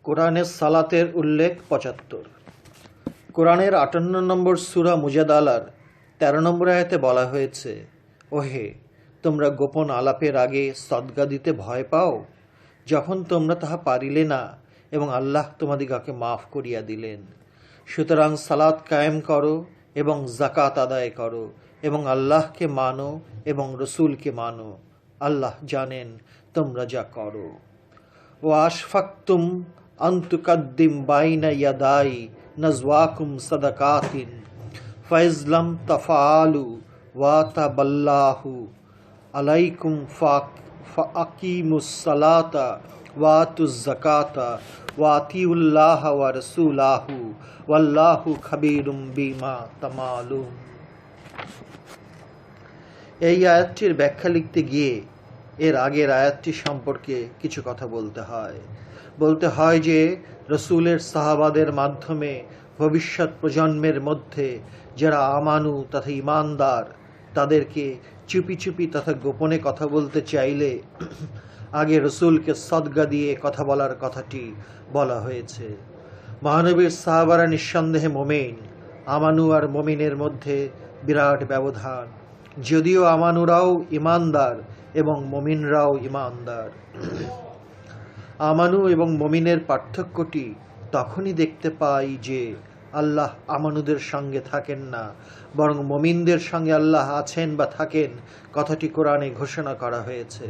কোরআনে সালাতের উল্লেখ ৭৫। কোরআনের ৫৮ নম্বর সূরা মুজাদালার ১৩ নম্বর আয়াতে বলা হয়েছে, ওহে তোমরা গোপন আলাপের আগে সদকা দিতে ভয় পাও, যখন তোমরা তাহা পারিলে না এবং আল্লাহ তোমাদিগকে মাফ করিয়া দিলেন। সুতরাং সালাত কায়েম করো এবং জাকাত আদায় করো এবং আল্লাহকে মানো এবং রসুলকে মানো। আল্লাহ জানেন তোমরা যা করো। ও আশফাকতুম আন্তুকাদ্দিম বাইনা ইয়াদাই নাজওয়াকুম সাদাকাতিন ফাইজলাম তাফালু ওয়া তাবাল্লাহু আলাইকুম ফাকিমুস সালাতা ওয়া তুজ যাকাতা ওয়া আতিউল্লাহ ওয়া রাসূলাহু ওয়াল্লাহু খাবীরুম বিমা তামালুন। এই আয়াতটির ব্যাখ্যা লিখতে গিয়ে এর আগের আয়াতটি সম্পর্কে কিছু কথা বলতে হয় যে রসুলের সাহাবাদের মাধ্যমে ভবিষ্যৎ প্রজন্মের মধ্যে যারা আমানু তথা ইমানদার, তাদেরকে চুপি চুপি তথা গোপনে কথা বলতে চাইলে আগে রসুলকে সদকা দিয়ে কথা বলার কথাটি বলা হয়েছে। মহানবীর সাহাবারা নিঃসন্দেহে মোমেন। আমানু আর মোমিনের মধ্যে বিরাট ব্যবধান, যদিও আমানুরাও ইমানদার এবং মমিনরাও ইমানদার। আমানু এবং মমিনের পার্থক্যটি তখনই দেখতে পাই যে আল্লাহ আমানুদের সঙ্গে থাকেন না, বরং মমিনদের সঙ্গে আল্লাহ আছেন বা থাকেন কথাটি কোরআনে ঘোষণা করা হয়েছে।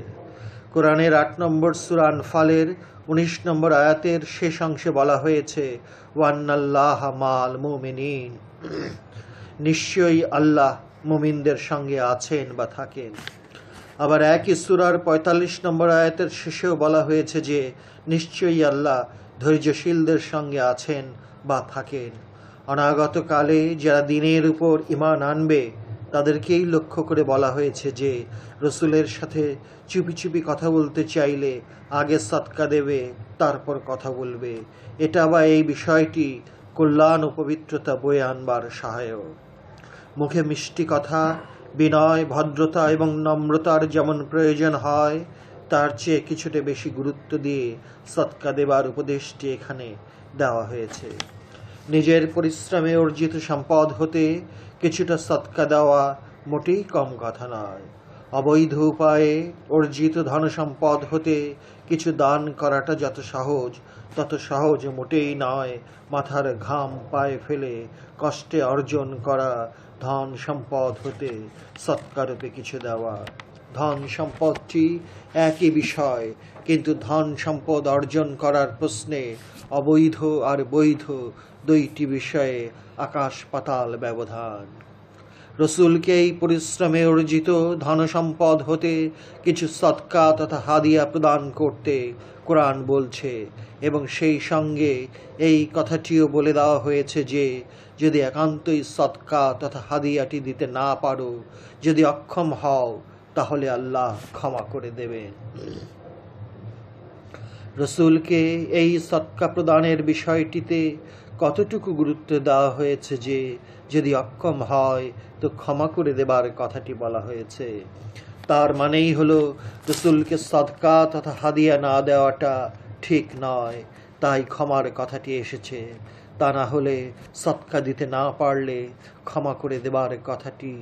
কোরআনের ৮ নম্বর সূরা আনফালের ১৯ নম্বর আয়াতের শেষ অংশে বলা হয়েছে, ওয়ান্নাল্লাহা মাল মুমিনিন, নিশ্চয়ই আল্লাহ মুমিনদের সঙ্গে আছেন বা থাকেন। আবার একই সূরার ৪৫ নম্বর আয়াতের শেষেও বলা হয়েছে যে নিশ্চয়ই আল্লাহ ধৈর্যশীলদের সঙ্গে আছেন বা থাকেন। অনাগত কালে যারা দ্বীনের উপর ঈমান আনবে তাদেরকেই লক্ষ্য করে বলা হয়েছে যে রসুলের সাথে চুপি চুপি কথা বলতে চাইলে আগে সদকা দেবে, তারপর কথা বলবে। এটা বা এই বিষয়টি কল্যাণ ও পবিত্রতা বয়ে আনবার সহায়ক। মুখে মিষ্টি কথা, বিনয়, ভদ্রতা এবং নম্রতার যেমন প্রয়োজন হয়, তার চেয়ে কিছুটা বেশি গুরুত্ব দিয়ে সদকা দেবার উপদেশটি এখানে দেওয়া হয়েছে। নিজের পরিশ্রমে অর্জিত সম্পদ হতে কিছুটা সদকা দেওয়া মোটেই কম কথা নয়। অবৈধ উপায়ে অর্জিত ধন সম্পদ হতে কিছু দান করাটা যত সহজ, তত সহজ মোটেই নয় মাথার ঘাম পায়ে ফেলে কষ্টে অর্জন করা ধন সম্পদ হতে সৎকারূপে কিছু দেওয়া। ধন সম্পদটি একই বিষয়, কিন্তু ধন সম্পদ অর্জন করার প্রশ্নে অবৈধ আর বৈধ দুইটি বিষয়ে আকাশ পাতাল ব্যবধান। রসুলকে এই পরিশ্রমে অর্জিত ধন সম্পদ হতে কিছু সদকা তথা হাদিয়া প্রদান করতে কোরআন বলছে, এবং সেই সঙ্গে এই কথাটিও বলে দেওয়া হয়েছে যে যদি একান্তই সদকা তথা হাদিয়াটি দিতে না পারো, যদি অক্ষম হও, তাহলে আল্লাহ ক্ষমা করে দেবেন। রসুলকে এই সদকা প্রদানের বিষয়টিতে কতটুকু গুরুত্ব দেওয়া হয়েছে যে যদি অক্ষম হয় তো ক্ষমা করে দেবার কথাটি বলা হয়েছে। তার মানেই হলো রসুলকে সদকা তথা হাদিয়া না দেওয়াটা ঠিক নয়, তাই ক্ষমার কথাটি এসেছে। তা না হলে সদকা দিতে না পারলে ক্ষমা করে দেবার কথাটি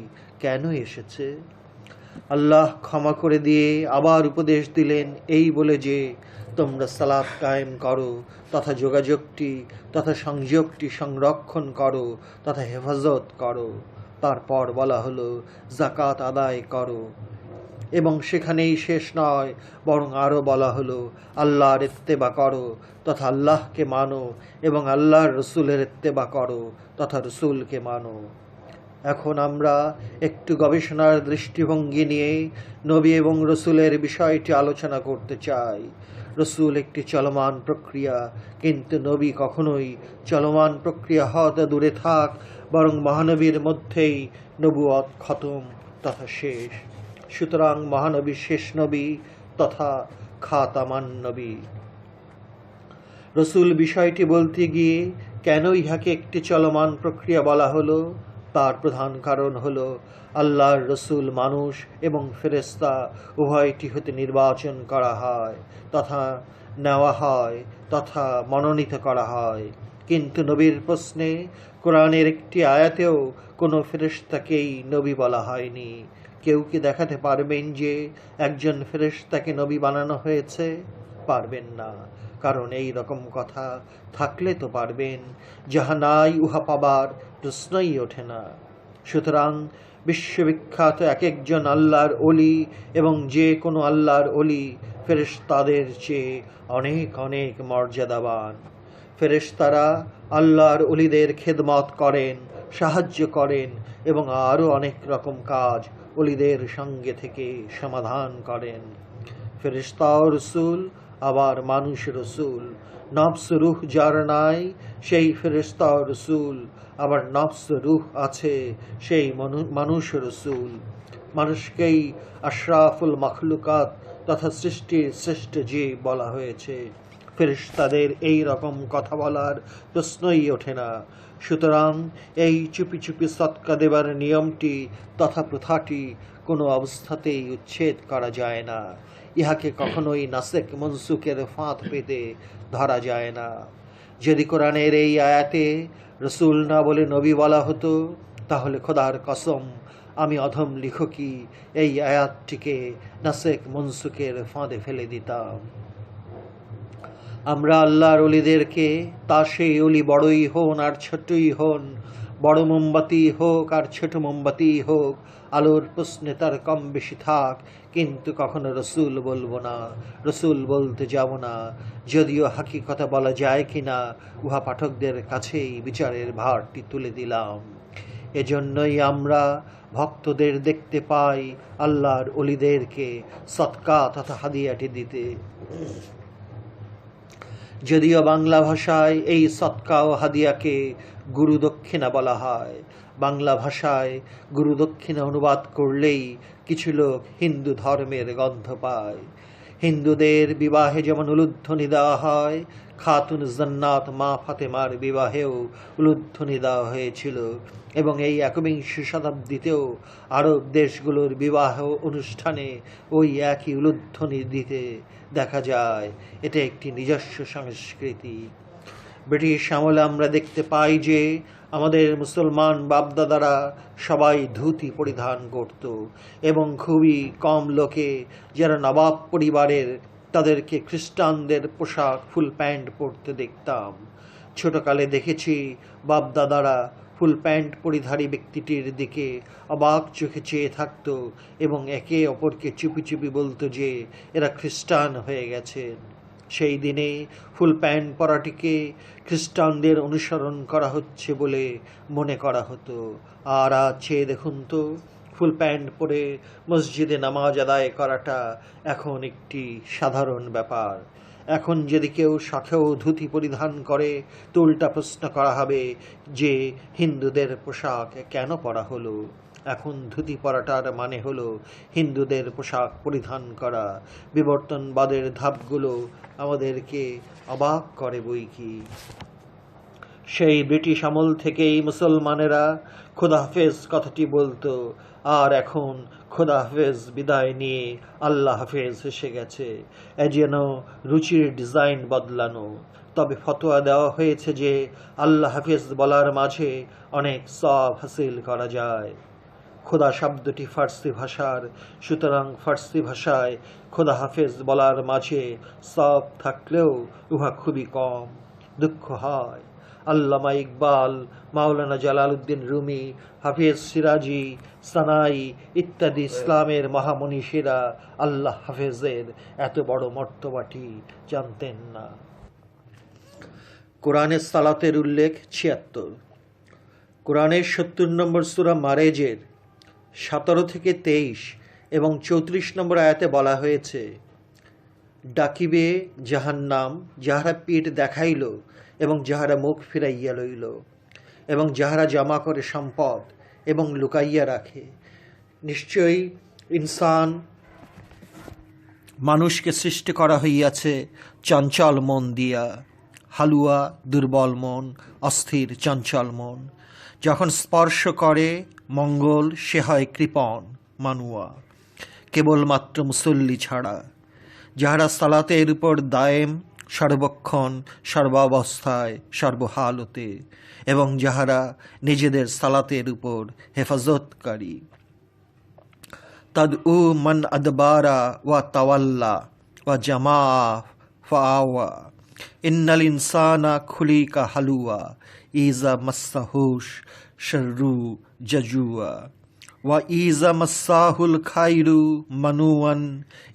কেন এসেছে? আল্লাহ ক্ষমা করে দিয়ে আবার উপদেশ দিলেন এই বলে যে তোমরা সালাত কায়েম করো তথা যোগাযোগটি তথা সংযোগটি সংরক্ষণ করো তথা হেফাজত করো। তারপর বলা হলো জাকাত আদায় করো, এবং সেখানেই শেষ নয়, বরং আরও বলা হলো আল্লাহর ইত্তেবা করো তথা আল্লাহকে মানো, এবং আল্লাহর রসুলের ইত্তেবা করো তথা রসুলকে মানো। এখন আমরা একটু গবেষণার দৃষ্টিভঙ্গি নিয়ে নবী এবং রসুলের বিষয়টি আলোচনা করতে চাই। রসুল একটি চলমান প্রক্রিয়া, কিন্তু নবী কখনোই চলমান প্রক্রিয়া হওয়া দূরে থাক, বরং মহানবীর মধ্যেই নবুয়ত খতম তথা শেষ। সুতরাং মহানবী শেষ নবী তথা খাতামান নবী। রসুল বিষয়টি বলতে গিয়ে কেন ইহাকে একটি চলমান প্রক্রিয়া বলা হলো তার প্রধান কারণ হলো আল্লাহর রসুল মানুষ এবং ফেরেশতা উভয়টি হতে নির্বাচন করা হয় তথা নেওয়া হয় তথা মনোনীত করা হয়। কিন্তু নবীর প্রশ্নে কোরআনের একটি আয়াতেও কোনো ফেরেশতাকেই নবী বলা হয়নি। কেউ কি দেখাতে পারবেন যে একজন ফেরেশতাকে নবী বানানো হয়েছে? পারবেন না, কারণ এই রকম কথা থাকলে তো পারবেন, যাহা নাই উহা পাবার প্রশ্নই ওঠে না। সুতরাং বিশ্ববিখ্যাত এক একজন আল্লাহর অলি এবং যে কোনো আল্লাহর অলি ফেরেশতাদের চেয়ে অনেক অনেক মর্যাদাবান। ফেরেশতারা আল্লাহর অলিদের খেদমত করেন, সাহায্য করেন এবং আরও অনেক রকম কাজ অলিদের সঙ্গে থেকে সমাধান করেন। ফেরেশতাও রসুল, আবার মানুষ রসুল। নফস রুহ যার নাই সেই ফেরেশতাও রসুল, আবার নফস রুহ আছে সেই মানুষ রসুল। মানুষকেই আশরাফুল মখলুকাত তথা সৃষ্টির শ্রেষ্ঠ জীব বলা হয়েছে। ফেরেশতাদের এই রকম কথা বলার প্রশ্নই ওঠে না। সুতরাং এই চুপি চুপি সৎকা দেবার নিয়মটি তথা প্রথাটি কোনো অবস্থাতেই উচ্ছেদ করা যায় না। ইহাকে কখনোই নাসেক মনসুকের ফাঁদ পেতে ধরা যায় না। যদি কোরআনের এই আয়াতে রসুল না বলে নবী বলা হতো, তাহলে খোদার কসম আমি অধম লেখকই এই আয়াতটিকে নাসেক মনসুকের ফাঁদে ফেলে দিতাম। আমরা আল্লাহর অলিদেরকে, তা সেই অলি বড়ই হন আর ছোটই হন, বড় মোমবাতি হোক আর ছোট মোমবাতি হোক, আলোর প্রশ্নে তার কম বেশি থাক, কিন্তু কখনো রসুল বলবো না, রসুল বলতে যাব না। যদিও হাকিকতা বলা যায় কিনা উহা পাঠকদের কাছেই বিচারের ভারটি তুলে দিলাম। এজন্যই আমরা ভক্তদের দেখতে পাই আল্লাহর অলিদেরকে সৎকা তথা হাদিয়াটি দিতে। যদিও বাংলা ভাষায় এই সৎকা ও হাদিয়াকে গুরু দক্ষিণা বলা হয়, বাংলা ভাষায় গুরু দক্ষিণা অনুবাদ করলেই কিছু লোক হিন্দু ধর্মের গন্ধ পায়। হিন্দুদের বিবাহে যেমন উলুধ্বনি দেওয়া হয়, খাতুন জান্নাত মা ফাতেমার বিবাহেও উলুধ্বনি দেওয়া হয়েছিল এবং এই একবিংশ শতাব্দীতেও আরব দেশগুলোর বিবাহ অনুষ্ঠানে ওই একই উলুধ্বনি দিতে দেখা যায়। এটা একটি নিজস্ব সংস্কৃতি। ব্রিটিশ আমলে আমরা দেখতে পাই যে আমাদের মুসলমান বাপদাদারা সবাই ধুতি পরিধান করত এবং খুবই কম লোকে যারা নবাব পরিবারের তাদেরকে খ্রিস্টানদের পোশাক ফুল প্যান্ট পরতে দেখতাম। ছোটকালে দেখেছি বাপদাদারা ফুল প্যান্ট পরিধারী ব্যক্তিটির দিকে অবাক চোখে চেয়ে থাকত এবং একে অপরকে চুপি চুপি বলতো যে এরা খ্রিস্টান হয়ে গেছেন। সেই দিনে ফুল প্যান্ট পরাটিকে খ্রিস্টানদের অনুসরণ করা হচ্ছে বলে মনে করা হতো। আর আজ চেয়ে দেখুন তো, ফুল প্যান্ট পরে মসজিদে নামাজ আদায় করাটা এখন একটি সাধারণ ব্যাপার। এখন যদি কেউ শখেও ধুতি পরিধান করে তো উল্টা প্রশ্ন করা হবে যে হিন্দুদের পোশাক কেন পরা হলো। এখন ধুতি পরাটার মানে হলো হিন্দুদের পোশাক পরিধান করা। বিবর্তনবাদের ধাপগুলো আমাদেরকে অবাক করে বই কি। সেই ব্রিটিশ আমল থেকেই মুসলমানেরা খোদা হাফেজ কথাটি বলতো, আর এখন খোদা হাফেজ বিদায় নিয়ে আল্লাহ হাফেজ এসে গেছে। এ যেন রুচির ডিজাইন বদলানো। তবে ফতোয়া দেওয়া হয়েছে যে আল্লাহ হাফেজ বলার মাঝে অনেক সওয়াব হাসিল করা যায়। খোদা শব্দটি ফার্সি ভাষার, সুতরাং ফার্সি ভাষায় খোদা হাফেজ বলার মাঝে সওয়াব থাকলেও উহা খুবই কম। দুঃখ হয় আল্লামা ইকবাল, মাওলানা জালালউদ্দিন রুমি, হাফিজ সিরাজি, সানাই ইত্যাদি ইসলামের মহামনীষীরা আল্লাহ হাফেজের এত বড় মর্তবাটি জানতেন না। কোরআনের সালাতের উল্লেখ ৭৬। কোরআনের ৭০ নম্বর সূরা মারেজের ১৭ থেকে ২৩ এবং ৩৪ নম্বর আয়াতে বলা হয়েছে, ডাকিবে জাহান্নাম যাহারা পিঠ দেখাইল এবং যাহারা মুখ ফিরাইয়া লইল এবং যাহারা জমা করে সম্পদ এবং লুকাইয়া রাখে। নিশ্চয়ই ইনসান মানুষকে সৃষ্টি করা হইয়াছে চঞ্চল মন দিয়া, হালুয়া দুর্বল মন, অস্থির চঞ্চল মন। যখন স্পর্শ করে মঙ্গল সে হয় কৃপণ মানুয়া, কেবলমাত্র মুসল্লি ছাড়া, যাহারা সালাতের উপর দায়েম সর্বক্ষণ সর্বাবস্থায় সর্বহালতে, এবং যাহারা নিজেদের সালাতের উপর হেফাজতকারী। তাদউ মান আদবারা ওয়া তাওয়াল্লা ওয়া জামা ফাআওয়া, ইন্নাল ইনসানা খুলিকা হালুয়া ইজা মাসসাহুশ শাররু জাজুয়া ওয়া ইজা মাসসাহুল খাইরু মানুয়ান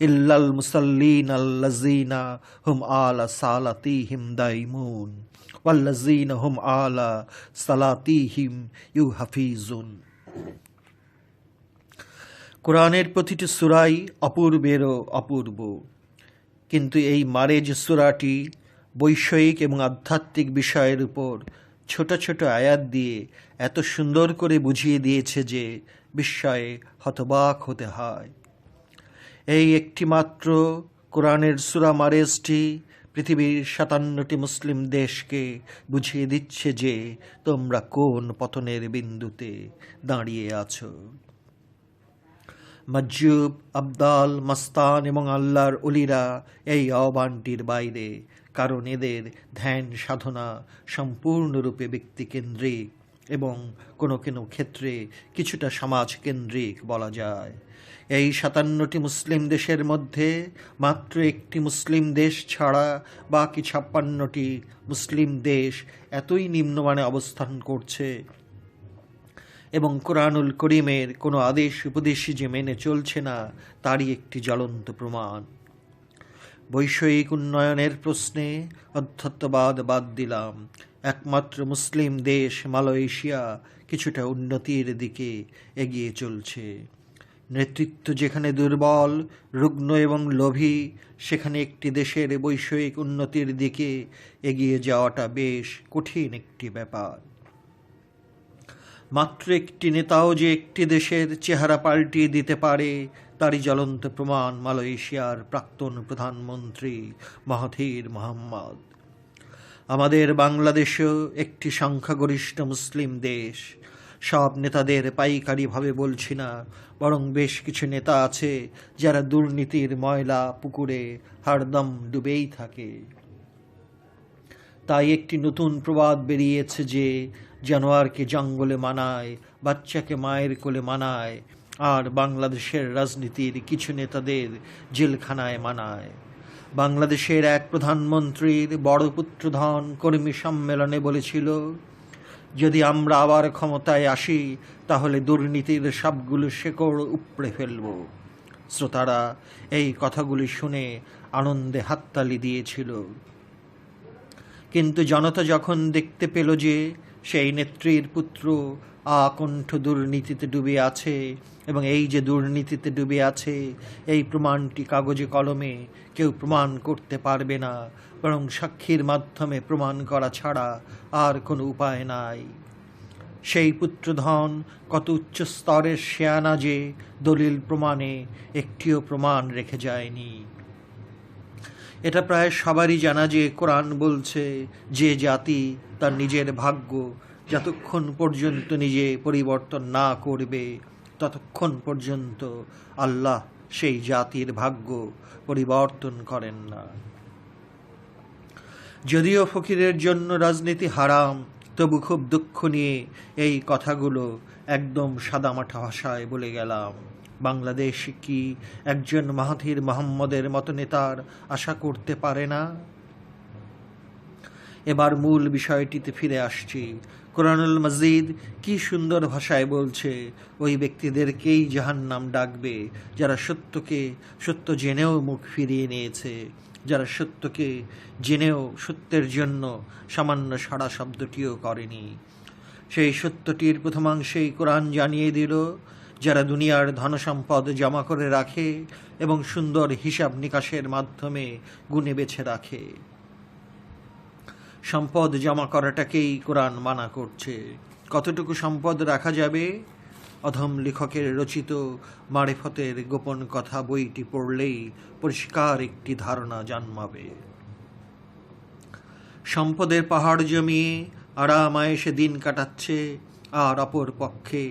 ইল্লাল মুসাল্লিন আল্লাযিনা হুম আলা সালাতিহিম দাইমুন ওয়াল্লাযিনা হুম আলা সালাতিহিম ইউহাফিজুন। কোরআনের প্রতিটি সূরাই অপূর্বেরও অপূর্ব, কিন্তু এই মারেজ সূরাটি বৈষয়িক এবং আধ্যাত্মিক বিষয়ের উপর ছোট ছোট আয়াত দিয়ে এত সুন্দর করে বুঝিয়ে দিয়েছে যে বিস্ময়ে হতবাক হতে হয়। এই একটিমাত্র কোরআনের সূরা মারেজটি পৃথিবীর 57টি মুসলিম দেশকে বুঝিয়ে দিচ্ছে যে তোমরা কোন পতনের বিন্দুতে দাঁড়িয়ে আছো। মজ্জুব, আবদাল, মাস্তান এবং আল্লাহর অলিরা এই আহ্বানটির বাইরে, কারণ এদের ধ্যান সাধনা সম্পূর্ণরূপে ব্যক্তিকেন্দ্রিক এবং কোনো কোনো ক্ষেত্রে কিছুটা সমাজকেন্দ্রিক বলা যায়। এই 57টি মুসলিম দেশের মধ্যে মাত্র একটি মুসলিম দেশ ছাড়া বাকি 56টি মুসলিম দেশ এতই নিম্নমানে অবস্থান করছে এবং কোরআনুল করিমের কোনো আদেশ উপদেশই যে মেনে চলছে না তারই একটি জ্বলন্ত প্রমাণ। বৈষয়িক উন্নয়নের প্রশ্নে অধ্যাত্মবাদ বাদ দিলাম, একমাত্র মুসলিম দেশ মালয়েশিয়া কিছুটা উন্নতির দিকে এগিয়ে চলছে। নেতৃত্ব যেখানে দুর্বল, রুগ্ন এবং লোভী, সেখানে একটি দেশের বৈষয়িক উন্নতির দিকে এগিয়ে যাওয়াটা বেশ কঠিন একটি ব্যাপার। মাত্র একটি নেতাও যে একটি দেশের চেহারা পাল্টিয়ে দিতে পারে তারই জ্বলন্ত প্রমাণ মালয়েশিয়ার প্রাক্তন প্রধানমন্ত্রী মাহাথির মোহাম্মদ। আমাদের বাংলাদেশও একটি সংখ্যাগরিষ্ঠ মুসলিম দেশ। সব নেতাদের পাইকারিভাবে বলছি না, বরং বেশ কিছু নেতা আছে যারা দুর্নীতির ময়লা পুকুরে হরদম ডুবেই থাকে। তাই একটি নতুন প্রবাদ বেরিয়েছে যে জানোয়ারকে জঙ্গলে মানায়, বাচ্চাকে মায়ের কোলে মানায়, আর বাংলাদেশের রাজনীতির কিছু নেতাদের জেলখানায় মানায়। বাংলাদেশের এক প্রধানমন্ত্রীর বড় পুত্রধন কর্মী সম্মেলনে বলেছিল, যদি আমরা আবার ক্ষমতায় আসি তাহলে দুর্নীতির সবগুলো শেকড় উপড়ে ফেলব। শ্রোতারা এই কথাগুলি শুনে আনন্দে হাততালি দিয়েছিল। কিন্তু জনতা যখন দেখতে পেল যে সেই নেত্রীর পুত্র আকণ্ঠ দুর্নীতিতে ডুবে আছে, এবং এই যে দুর্নীতিতে ডুবে আছে এই প্রমাণটি কাগজে কলমে কেউ প্রমাণ করতে পারবে না, বরং সাক্ষীর মাধ্যমে প্রমাণ করা ছাড়া আর কোনো উপায় নাই। সেই পুত্রধন কত উচ্চ স্তরের শেয়ানা যে দলিল প্রমাণে একটিও প্রমাণ রেখে যায়নি। এটা প্রায় সবারই জানা যে কোরআন বলছে যে জাতি তার নিজের ভাগ্য যতক্ষণ পর্যন্ত নিজে পরিবর্তন না করবে ততক্ষণ পর্যন্ত আল্লাহ সেই জাতির ভাগ্য পরিবর্তন করেন না। যদিও ফকিরের জন্য রাজনীতি হারাম, তবু খুব দুঃখ নিয়ে এই কথাগুলো একদম সাদামাটা ভাষায় বলে গেলাম। বাংলাদেশ কি একজন মাহাথির মোহাম্মদের মতো নেতার আশা করতে পারে না? এবার মূল বিষয়টিতে ফিরে আসছি। কোরআনুল মাজিদ কি সুন্দর ভাষায় বলছে, ওই ব্যক্তিদেরকেই জাহান্নাম ডাকবে যারা সত্যকে সত্য জেনেও মুখ ফিরিয়ে নিয়েছে, যারা সত্যকে জেনেও সত্যের জন্য সামান্য সাড়া শব্দটিও করেনি। সেই সত্যটির প্রথমাংশেই কোরআন জানিয়ে দিল, যারা দুনিয়ার ধনসম্পদ জমা করে রাখে এবং সুন্দর হিসাব নিকাশের মাধ্যমে গুণে বেছে রাখে। সম্পদ জমা করাটাকেই কোরআন মানা করছে। কতটুকু সম্পদ রাখা যাবে? অধম লেখকের রচিত মারেফতের গোপন কথা বইটি পড়লেই পরিষ্কার একটি ধারণা জন্মাবে। সম্পদের পাহাড় জমিয়ে আরামায়েশে দিন কাটাচ্ছে আর অপর পক্ষে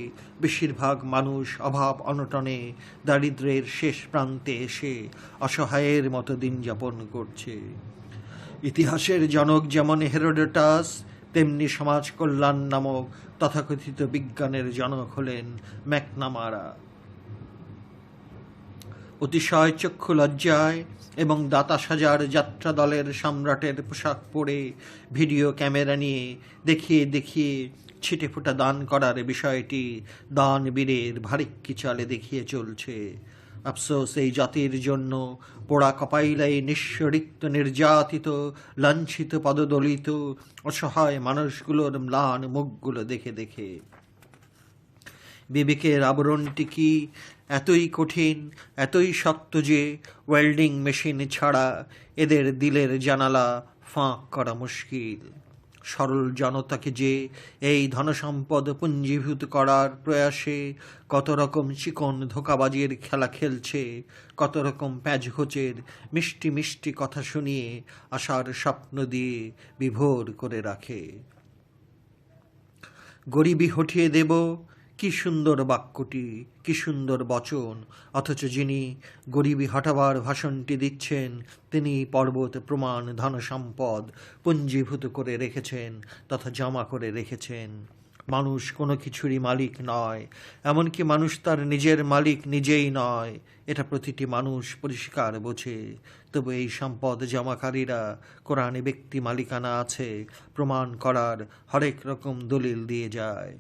বেশিরভাগ মানুষ অভাব অনটনে দারিদ্র্যের শেষ প্রান্তে এসে অসহায়ের মতো দিন যাপন করছে। ইতিহাসের জনক যেমন হেরোডোটাস, তেমনি সমাজ কল্যাণ নামক তথাকথিত বিজ্ঞানের জনক হলেন ম্যাকনামারা। অতিশয় চক্ষু লজ্জায় এবং দাতা সাজার যাত্রা দলের সম্রাটের পোশাক পরে ভিডিও ক্যামেরা নিয়ে দেখিয়ে দেখিয়ে ছিটে ফোটা দান করার বিষয়টি দানবীরের ভারিক্কি চালে দেখিয়ে চলছে। আফসোস এই জাতির জন্য পোড়া কপাইলাই নিঃস্বরিক্ত নির্যাতিত লাঞ্ছিত পদদলিত অসহায় মানুষগুলোর ম্লান মুখগুলো দেখে দেখে। বিবেকের আবরণটি কি এতই কঠিন, এতই শক্ত যে ওয়েল্ডিং মেশিন ছাড়া এদের দিলের জানালা ফাঁক করা মুশকিল? সরল জনতাকে যে এই ধনসম্পদ পুঞ্জীভূত করার প্রয়াসে কত রকম চিকন ধোঁকাবাজির খেলা খেলছে, কত রকম প্যাঁচঘোচের মিষ্টি মিষ্টি কথা শুনিয়ে আশার স্বপ্ন দিয়ে বিভোর করে রাখে। গরিবী হঠিয়ে দেব, কি সুন্দর বাক্যটি, কি সুন্দর বচন! অথচ যিনি গরিবী হটাবার ভাষণটি দিচ্ছেন তিনি পর্বত প্রমাণ ধন সম্পদ পুঞ্জীভূত করে রেখেছেন তথা জমা করে রেখেছেন। মানুষ কোনো কিছুরই মালিক নয়, এমনকি মানুষ তার নিজের মালিক নিজেই নয়, এটা প্রতিটি মানুষ পরিষ্কার বোঝে। তবু এই সম্পদ জমাকারীরা কোরআনে ব্যক্তি মালিকানা আছে প্রমাণ করার হরেক রকম দলিল দিয়ে যায়।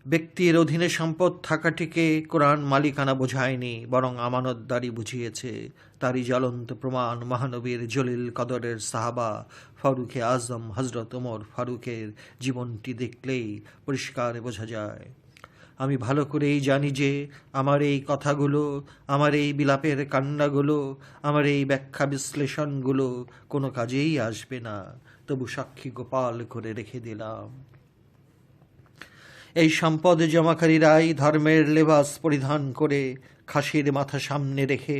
ব্যক্তির অধীনে সম্পদ থাকাটিকে কোরআন মালিকানা বোঝায়নি, বরং আমানতদারি বুঝিয়েছে। তারই জ্বলন্ত প্রমাণ মহানবীর জলিল কদরের সাহাবা ফারুকে আজম হজরত ওমর ফারুকের জীবনটি দেখলেই পরিষ্কার বোঝা যায়। আমি ভালো করেই জানি যে আমার এই কথাগুলো, আমার এই বিলাপের কান্নাগুলো, আমার এই ব্যাখ্যা বিশ্লেষণগুলো কোনো কাজেই আসবে না, তবু সাক্ষী গোপাল করে রেখে দিলাম। এই সম্পদ জমাকারীরাই ধর্মের লেবাস পরিধান করে খাসির মাথা সামনে রেখে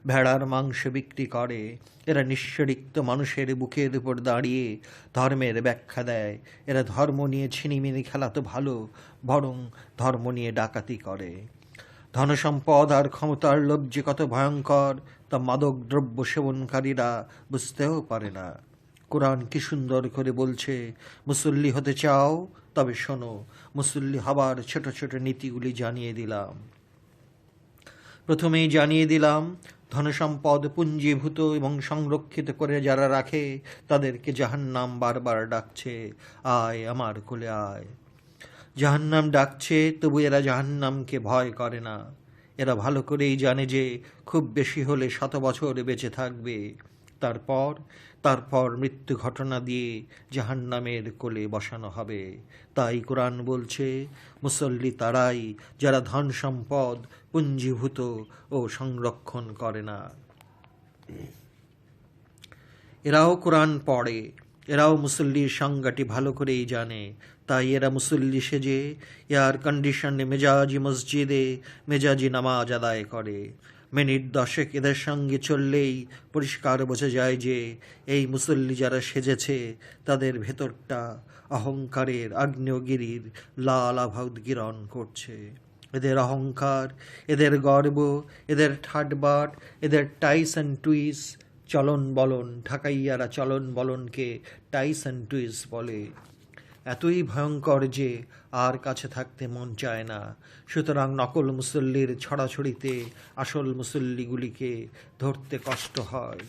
ভেড়ার মাংস বিক্রি করে। এরা নিঃস্বরিক্ত মানুষের বুকের উপর দাঁড়িয়ে ধর্মের ব্যাখ্যা দেয়। এরা ধর্ম নিয়ে ছিনিমিনি খেলা তো ভালো, বরং ধর্ম নিয়ে ডাকাতি করে। ধনসম্পদ আর ক্ষমতার লোভ যে কত ভয়ঙ্কর তা মাদক দ্রব্য সেবনকারীরা বুঝতেও পারে না। কোরআন কি সুন্দর করে বলছে, মুসল্লি হতে চাও তবে শোনো। মুসল্লি হবার ছোট ছোট নীতিগুলি জানিয়ে দিলাম। প্রথমেই জানিয়ে দিলাম, ধনসম্পদ পুঞ্জীভূত এবং সংরক্ষিত করে যারা রাখে তাদেরকে জাহান্নাম বারবার ডাকছে, আয় আমার কোলে আয়। জাহান্নাম ডাকছে, তবু এরা জাহান্নামকে ভয় করে না। এরা ভালো করেই জানে যে খুব বেশি হলে 100 বছর বেঁচে থাকবে, তারপর মৃত্যু ঘটনা দিয়ে জাহান্নামের কোলে বসানো হবে। তাই কোরআন বলছে, মুসল্লি তারাই যারা ধন সম্পদ পুঞ্জীভূত ও সংরক্ষণ করে না। এরাও কোরআন পড়ে, এরাও মুসল্লির সংজ্ঞাটি ভালো করেই জানে। তাই এরা মুসল্লি সেজে এয়ার কন্ডিশনে মেজাজি মসজিদে মেজাজি নামাজ আদায় করে। মিনিট 10 এদের সঙ্গে চললেই পরিষ্কার বোঝা যায় যে এই মুসল্লি যারা সেজেছে তাদের ভেতরটা অহংকারের আগ্নেয়গিরির লাল আভা উদ্গীরণ করছে। এদের অহংকার, এদের গর্ব, এদের ঠাটবাট, এদের টাইস অ্যান্ড টুইস চলন বলন, ঢাকাইয়ারা চলন বলনকে টাইস অ্যান্ড টুইস বলে, এতই ভয়ঙ্কর যে আর কাছে থাকতে মন চায় না। সুতরাং নকল মুসল্লির ছড়াছড়িতে আসল মুসল্লিগুলিকে ধরতে কষ্ট হয়।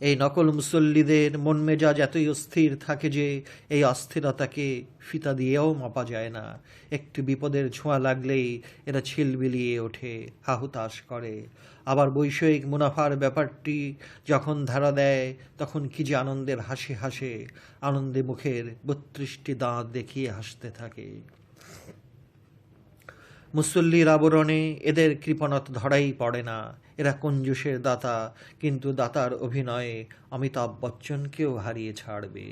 এই নকল মুসল্লিদের মন মেজাজ এতই অস্থির থাকে যে এই অস্থিরতাকে ফিতা দিয়েও মাপা যায় না। একটু বিপদের ছোঁয়া লাগলেই এরা ছিলবিলিয়ে ওঠে, হাহুতাশ করে। আবার বৈষয়িক মুনাফার ব্যাপারটি যখন ধারা দেয় তখন কি যে আনন্দের হাসি হাসে, আনন্দে মুখের 32টি দাঁত দেখিয়ে হাসতে থাকে। মুসল্লির আবরণে এদের কৃপণত ধরাই পড়ে না। এরা কঞ্জুসের দাতা, কিন্তু দাতার অভিনয়ে অমিতাভ বচ্চনকেও হারিয়ে ছাড়বে।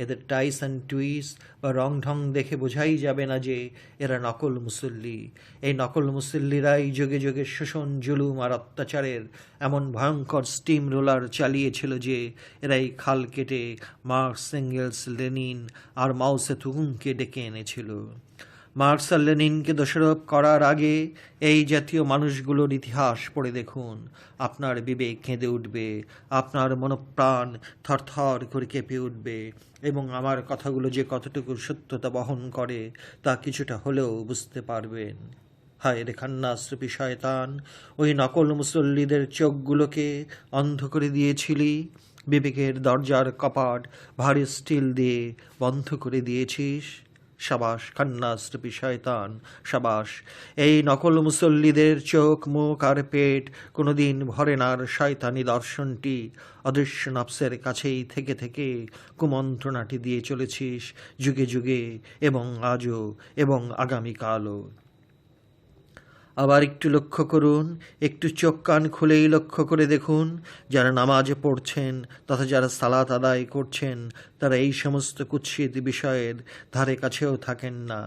এদের টাইস অ্যান্ড টুইস বা রং ঢং দেখে বোঝাই যাবে না যে এরা নকল মুসল্লি। এই নকল মুসল্লিরাই যুগে যুগে শোষণ, জুলুম আর অত্যাচারের এমন ভয়ঙ্কর স্টিম রোলার চালিয়েছিল যে এরাই খাল কেটে মার্কস, এঙ্গেলস, লেনিন আর মাও সেতুংকে ডেকে এনেছিল। মার্কস আর লেনিনকে দোষারোপ করার আগে এই জাতীয় মানুষগুলোর ইতিহাস পড়ে দেখুন। আপনার বিবেক কেঁদে উঠবে, আপনার মনপ্রাণ থরথর করে কেঁপে উঠবে, এবং আমার কথাগুলো যে কতটুকু সত্যতা বহন করে তা কিছুটা হলেও বুঝতে পারবেন। হায় রে খান্নাসরূপী শয়তান, ওই নকল মুসল্লিদের চোখগুলোকে অন্ধ করে দিয়েছিলি, বিবেকের দরজার কপাট ভারী স্টিল দিয়ে বন্ধ করে দিয়েছিস। সাবাস খান্নাসরূপী শয়তান, সাবাস। এই নকল মুসল্লিদের চোখ, মুখ আর পেট কোনোদিন ভরে না শয়তানি দর্শনটি অদৃশ্য নফসের কাছেই থেকে থেকে কুমন্ত্রণাটি দিয়ে চলেছিস যুগে যুগে, এবং আজও এবং আগামীকালও। আবার একটু লক্ষ্য করুন, একটু চোখ কান খুলেই লক্ষ্য করে দেখুন, যারা নামাজ পড়ছেন তথা যারা সালাত আদায় করছেন তারা এই সমস্ত কুৎসিত বিষয়ের ধারে কাছেও থাকেন না।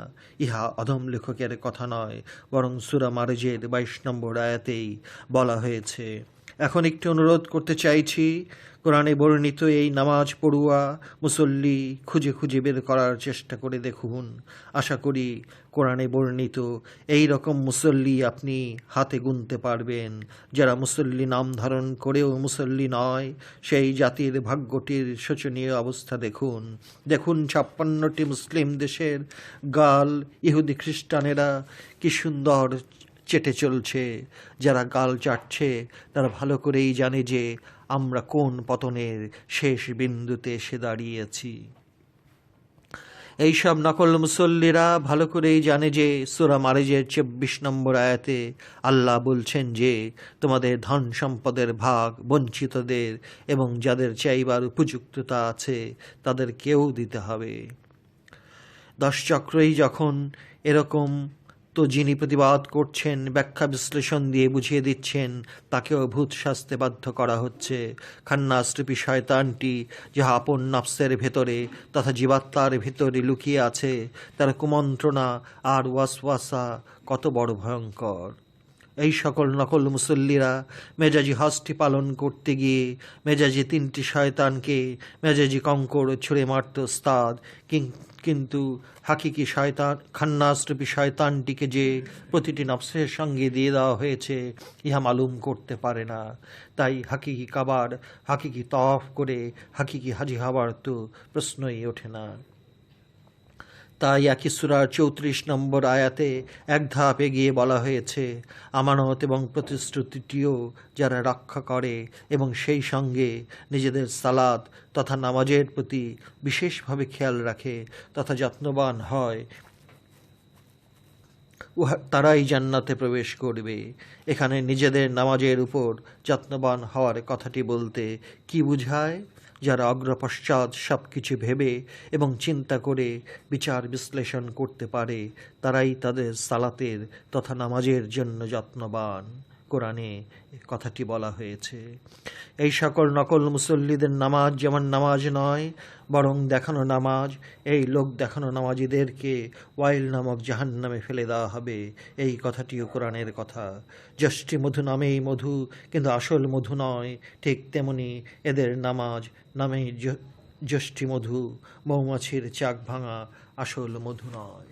ইহা অধম লেখকের কথা নয়, বরং সূরা মারজের 22 নম্বর আয়াতেই বলা হয়েছে। এখন একটু অনুরোধ করতে চাইছি, কোরআনে বর্ণিত এই নামাজ পড়ুয়া মুসল্লি খুঁজে খুঁজে বের করার চেষ্টা করে দেখুন। আশা করি কোরআনে বর্ণিত এই রকম মুসল্লি আপনি হাতে গুনতে পারবেন। যারা মুসল্লি নাম ধারণ করেও মুসল্লি নয়, সেই জাতির ভাগ্যটির শোচনীয় অবস্থা দেখুন। দেখুন 56টি মুসলিম দেশের গাল ইহুদি খ্রিস্টানেরা কি সুন্দর চেটে চলছে। যারা গাল চাটছে তারা ভালো করেই জানে যে আমরা কোন পতনের শেষ বিন্দুতে এসে দাঁড়িয়েছি। এইসব নকল মুসল্লিরা ভালো করেই জানে যে সূরা মারজের 24 নম্বর আয়াতে আল্লাহ বলছেন যে তোমাদের ধন সম্পদের ভাগ বঞ্চিতদের এবং যাদের চাইবার উপযুক্ততা আছে তাদেরকেও দিতে হবে। 10 চক্রই যখন এরকম, তো যিনি প্রতিবাদ করছেন ব্যাখ্যা বিশ্লেষণ দিয়ে বুঝিয়ে দিচ্ছেন তাকেও ভূত শাস্তে বাধ্য করা হচ্ছে। খান্নাসরূপী শয়তানটি যাহা আপন নফসের ভেতরে তথা জীবাত্মার ভেতরে লুকিয়ে আছে, তার কুমন্ত্রণা আর ওয়াসওয়াসা কত বড় ভয়ঙ্কর। এই সকল নকল মুসল্লিরা মেজাজি হজটি পালন করতে গিয়ে মেজাজি 3টি শয়তানকে মেজাজি কঙ্কর ছুঁড়ে মারত ওস্তাদ, কিন্তু হাকিকি শয়তান খান্নাসরূপী শয়তানটিকে যে প্রতিটি নফসের সঙ্গে দিয়ে দেওয়া হয়েছে ইহা মালুম করতে পারে না। তাই হাকিকি কাবার, হাকিকি তওয়াফ করে হাকিকি হাজি হওয়ার তো প্রশ্নই ওঠে না। তাই একই সূরার 34 নম্বর আয়াতে এক ধাপ এগিয়ে বলা হয়েছে, আমানত এবং প্রতিশ্রুতিটিও যারা রক্ষা করে এবং সেই সঙ্গে নিজেদের সালাত তথা নামাজের প্রতি বিশেষভাবে খেয়াল রাখে তথা যত্নবান হয়, তারাই জান্নাতে প্রবেশ করবে। এখানে নিজেদের নামাজের উপর যত্নবান হওয়ার কথাটি বলতে কি বুঝায়? যারা অগ্রপশ্চাৎ সব কিছু ভেবে এবং চিন্তা করে বিচার বিশ্লেষণ করতে পারে তারাই তাদের সালাতের তথা নামাজের জন্য যত্নবান। কোরআনে কথাটি বলা হয়েছে। এই সকল নকল মুসল্লিদের নামাজ যেমন নামাজ নয়, বরং দেখানো নামাজ। এই লোক দেখানো নামাজিদেরকে ওয়াইল নামক জাহান্নামে ফেলে দেওয়া হবে, এই কথাটিও কোরআনের কথা। যষ্টি মধু নামেই মধু, কিন্তু আসল মধু নয়। ঠিক তেমনি এদের নামাজ নামেই যষ্টি মধু, মৌমাছির চাক ভাঙা, আসল মধু নয়।